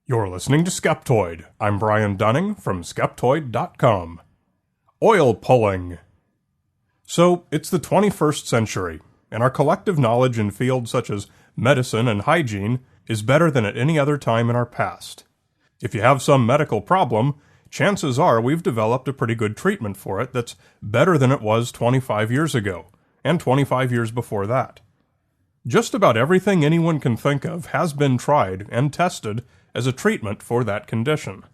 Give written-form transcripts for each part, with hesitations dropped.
You're listening to Skeptoid. I'm Brian Dunning from Skeptoid.com. Oil pulling. So, it's the 21st century, and our collective knowledge in fields such as medicine and hygiene is better than at any other time in our past. If you have some medical problem, chances are we've developed a pretty good treatment for it that's better than it was 25 years ago, and 25 years before that. Just about everything anyone can think of has been tried and tested as a treatment for that condition.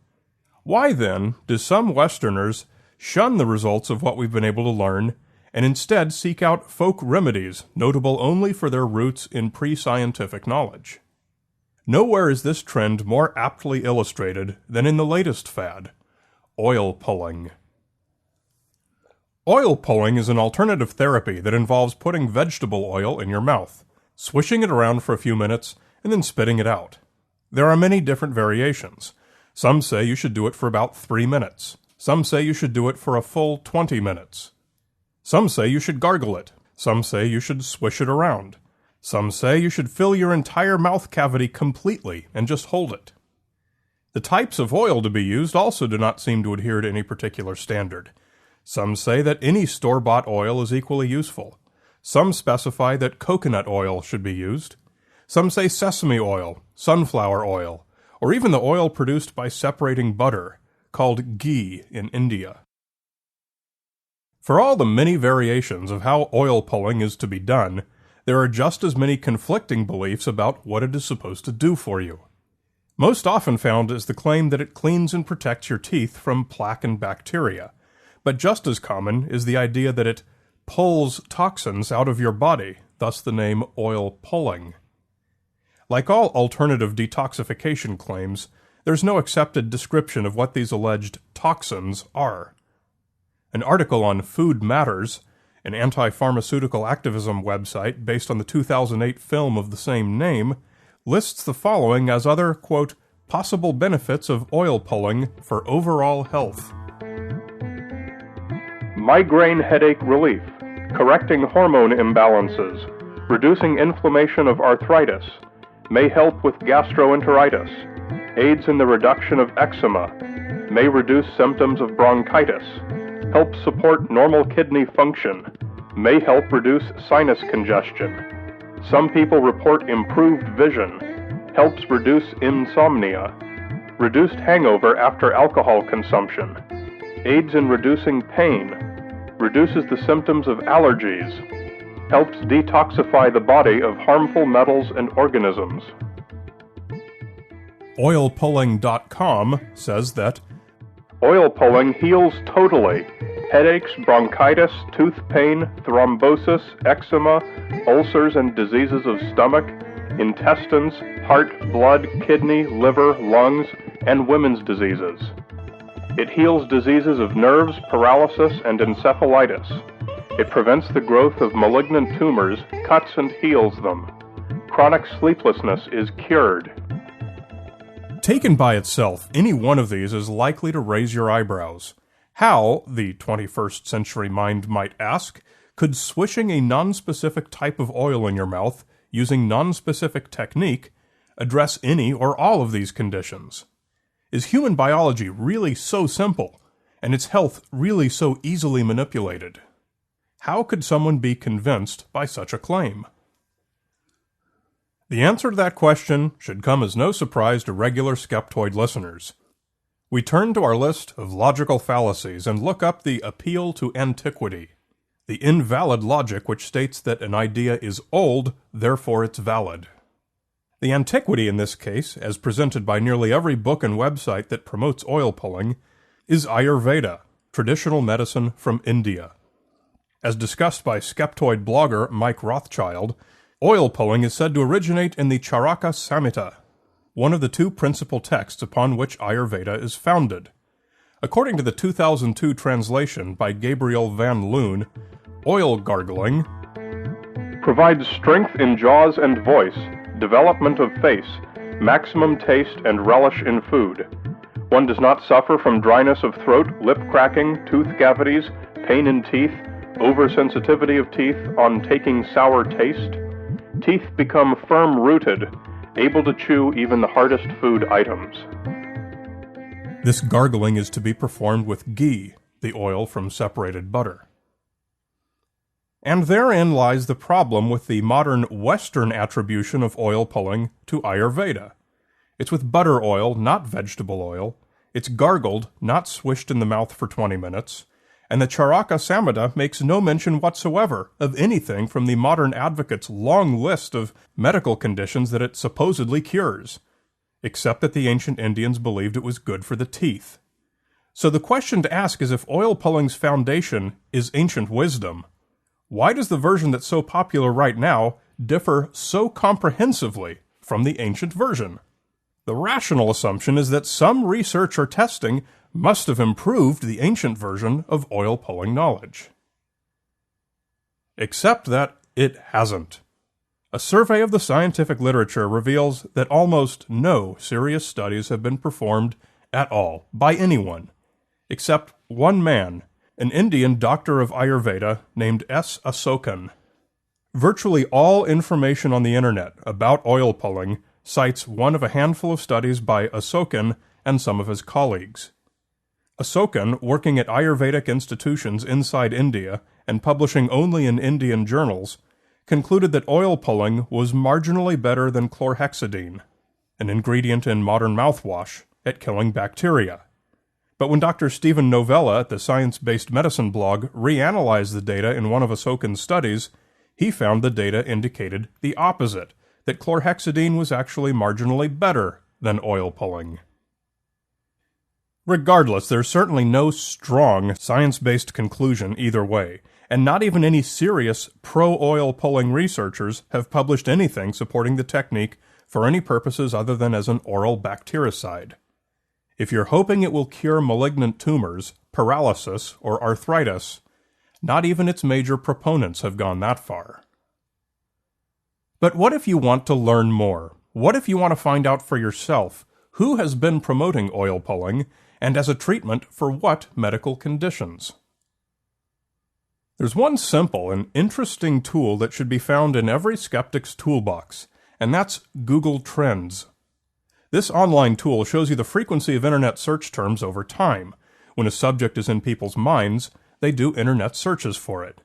Why, then, do some Westerners shun the results of what we've been able to learn and instead seek out folk remedies notable only for their roots in pre-scientific knowledge? Nowhere is this trend more aptly illustrated than in the latest fad, oil pulling. Oil pulling is an alternative therapy that involves putting vegetable oil in your mouth, swishing it around for a few minutes, and then spitting it out. There are many different variations. Some say you should do it for about 3 minutes. Some say you should do it for a full 20 minutes. Some say you should gargle it. Some say you should swish it around. Some say you should fill your entire mouth cavity completely and just hold it. The types of oil to be used also do not seem to adhere to any particular standard. Some say that any store-bought oil is equally useful. Some specify that coconut oil should be used. Some say sesame oil, sunflower oil, or even the oil produced by separating butter, called ghee in India. For all the many variations of how oil pulling is to be done, there are just as many conflicting beliefs about what it is supposed to do for you. Most often found is the claim that it cleans and protects your teeth from plaque and bacteria, but just as common is the idea that it pulls toxins out of your body, thus the name oil pulling. Like all alternative detoxification claims, there's no accepted description of what these alleged toxins are. An article on Food Matters, an anti-pharmaceutical activism website based on the 2008 film of the same name, lists the following as other, quote, possible benefits of oil pulling for overall health. Migraine headache relief, correcting hormone imbalances, reducing inflammation of arthritis, may help with gastroenteritis, aids in the reduction of eczema, may reduce symptoms of bronchitis, helps support normal kidney function, may help reduce sinus congestion. Some people report improved vision, helps reduce insomnia, reduced hangover after alcohol consumption, aids in reducing pain, reduces the symptoms of allergies, helps detoxify the body of harmful metals and organisms. Oilpulling.com says that oil pulling heals totally headaches, bronchitis, tooth pain, thrombosis, eczema, ulcers and diseases of stomach, intestines, heart, blood, kidney, liver, lungs, and women's diseases. It heals diseases of nerves, paralysis, and encephalitis. It prevents the growth of malignant tumors, cuts and heals them. Chronic sleeplessness is cured. taken by itself, any one of these is likely to raise your eyebrows. How, the 21st century mind might ask, could swishing a nonspecific type of oil in your mouth using nonspecific technique address any or all of these conditions? Is human biology really so simple, and its health really so easily manipulated? How could someone be convinced by such a claim? The answer to that question should come as no surprise to regular Skeptoid listeners. We turn to our list of logical fallacies and look up the appeal to Antiquity, the invalid logic which states that an idea is old, therefore it's valid. The Antiquity in this case, as presented by nearly every book and website that promotes oil pulling, is Ayurveda, traditional medicine from India. As discussed by Skeptoid blogger Mike Rothschild, oil pulling is said to originate in the Charaka Samhita, one of the two principal texts upon which Ayurveda is founded. According to the 2002 translation by Gabriel Van Loon, oil gargling provides strength in jaws and voice, development of face, maximum taste and relish in food. One does not suffer from dryness of throat, lip cracking, tooth cavities, pain in teeth, oversensitivity of teeth on taking sour taste. Teeth become firm-rooted, able to chew even the hardest food items. This gargling is to be performed with ghee, the oil from separated butter. And therein lies the problem with the modern Western attribution of oil pulling to Ayurveda. It's with butter oil, not vegetable oil. It's gargled, not swished in the mouth for 20 minutes. And the Charaka Samhita makes no mention whatsoever of anything from the modern advocate's long list of medical conditions that it supposedly cures, except that the ancient Indians believed it was good for the teeth. So the question to ask is, if oil pulling's foundation is ancient wisdom, why does the version that's so popular right now differ so comprehensively from the ancient version? The rational assumption is that some research or testing must have improved the ancient version of oil pulling knowledge. Except that it hasn't. A survey of the scientific literature reveals that almost no serious studies have been performed at all by anyone, except one man, an Indian doctor of Ayurveda named S. Asokan. Virtually all information on the internet about oil pulling cites one of a handful of studies by Asokan and some of his colleagues. Asokan, working at Ayurvedic institutions inside India and publishing only in Indian journals, concluded that oil pulling was marginally better than chlorhexidine, an ingredient in modern mouthwash, at killing bacteria. But when Dr. Stephen Novella at the Science-Based Medicine blog reanalyzed the data in one of Asokan's studies, he found the data indicated the opposite, that chlorhexidine was actually marginally better than oil pulling. Regardless, there's certainly no strong science-based conclusion either way, and not even any serious pro-oil pulling researchers have published anything supporting the technique for any purposes other than as an oral bactericide. If you're hoping it will cure malignant tumors, paralysis, or arthritis, not even its major proponents have gone that far. But what if you want to learn more? What if you want to find out for yourself who has been promoting oil pulling, and as a treatment for what medical conditions? There's one simple and interesting tool that should be found in every skeptic's toolbox, and that's Google Trends. This online tool shows you the frequency of internet search terms over time. When a subject is in people's minds, they do internet searches for it.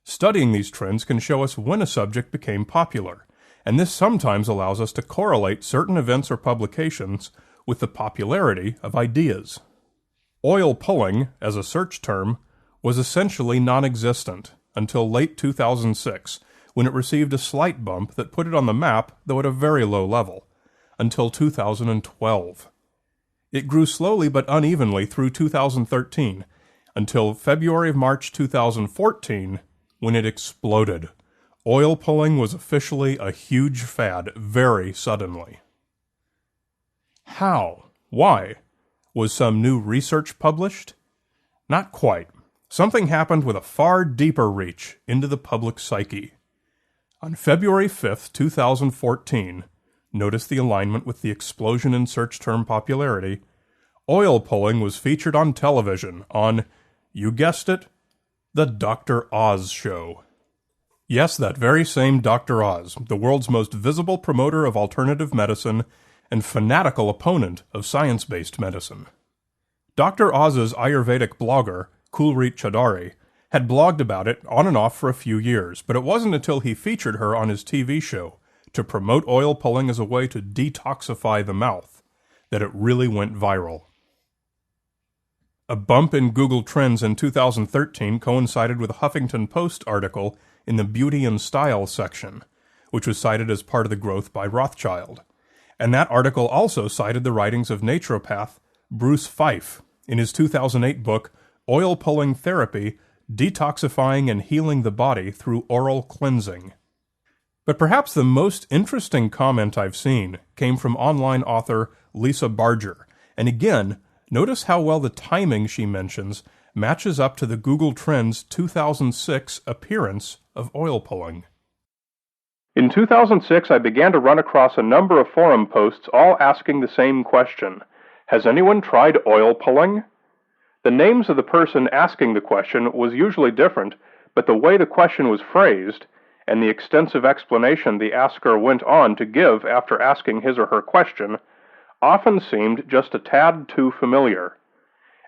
Studying these trends can show us when a subject became popular, and this sometimes allows us to correlate certain events or publications with the popularity of ideas. Oil pulling, as a search term, was essentially non-existent until late 2006, when it received a slight bump that put it on the map, though at a very low level, until 2012. It grew slowly but unevenly through 2013, until February-March 2014, when it exploded. Oil pulling was officially a huge fad very suddenly. How? Why? Was some new research published? Not quite. Something happened with a far deeper reach into the public psyche. On February 5th, 2014, notice the alignment with the explosion in search term popularity, oil pulling was featured on television on, you guessed it, The Dr. Oz Show. Yes, that very same Dr. Oz, the world's most visible promoter of alternative medicine and fanatical opponent of science-based medicine. Dr. Oz's Ayurvedic blogger, Kulreet Chaudhary, had blogged about it on and off for a few years, but it wasn't until he featured her on his TV show to promote oil pulling as a way to detoxify the mouth that it really went viral. A bump in Google Trends in 2013 coincided with a Huffington Post article in the Beauty and Style section, which was cited as part of the growth by Rothschild. And that article also cited the writings of naturopath Bruce Fife in his 2008 book, Oil Pulling Therapy, Detoxifying and Healing the Body Through Oral Cleansing. But perhaps the most interesting comment I've seen came from online author Lisa Barger, and again, notice how well the timing she mentions matches up to the Google Trends 2006 appearance of oil pulling. In 2006, I began to run across a number of forum posts all asking the same question. Has anyone tried oil pulling? The names of the person asking the question was usually different, but the way the question was phrased, and the extensive explanation the asker went on to give after asking his or her question often seemed just a tad too familiar.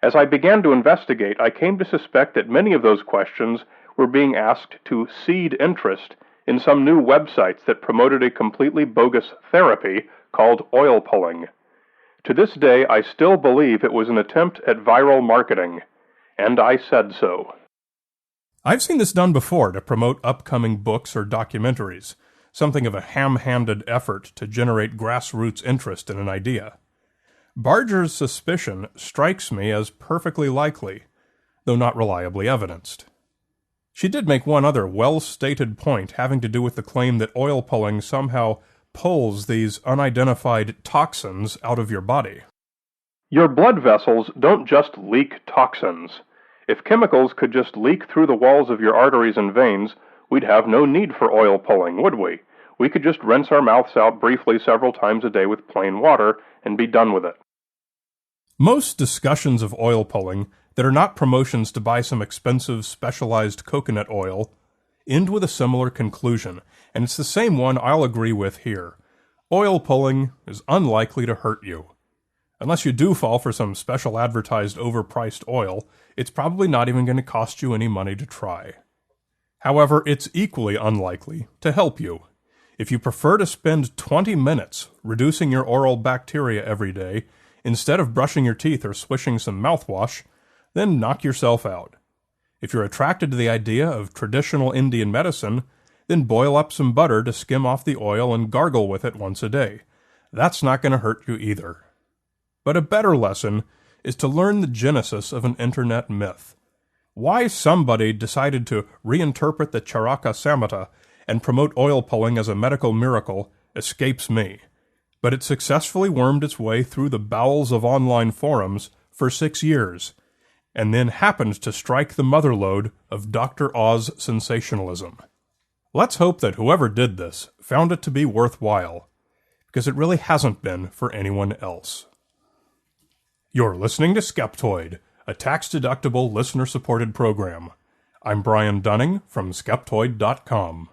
As I began to investigate, I came to suspect that many of those questions were being asked to seed interest in some new websites that promoted a completely bogus therapy called oil pulling. To this day, I still believe it was an attempt at viral marketing, and I said so. I've seen this done before to promote upcoming books or documentaries, something of a ham-handed effort to generate grassroots interest in an idea. Barger's suspicion strikes me as perfectly likely, though not reliably evidenced. She did make one other well-stated point having to do with the claim that oil pulling somehow pulls these unidentified toxins out of your body. Your blood vessels don't just leak toxins. If chemicals could just leak through the walls of your arteries and veins, we'd have no need for oil pulling, would we? We could just rinse our mouths out briefly several times a day with plain water and be done with it. Most discussions of oil pulling that are not promotions to buy some expensive specialized coconut oil end with a similar conclusion, and it's the same one I'll agree with here. Oil pulling is unlikely to hurt you. Unless you do fall for some special advertised overpriced oil, it's probably not even going to cost you any money to try. However, it's equally unlikely to help you. If you prefer to spend 20 minutes reducing your oral bacteria every day, instead of brushing your teeth or swishing some mouthwash, then knock yourself out. If you're attracted to the idea of traditional Indian medicine, then boil up some butter to skim off the oil and gargle with it once a day. That's not going to hurt you either. But a better lesson is to learn the genesis of an internet myth. Why somebody decided to reinterpret the Charaka Samhita and promote oil pulling as a medical miracle escapes me. But it successfully wormed its way through the bowels of online forums for 6 years, and then happened to strike the motherlode of Dr. Oz sensationalism. Let's hope that whoever did this found it to be worthwhile, because it really hasn't been for anyone else. You're listening to Skeptoid, a tax-deductible, listener-supported program. I'm Brian Dunning from Skeptoid.com.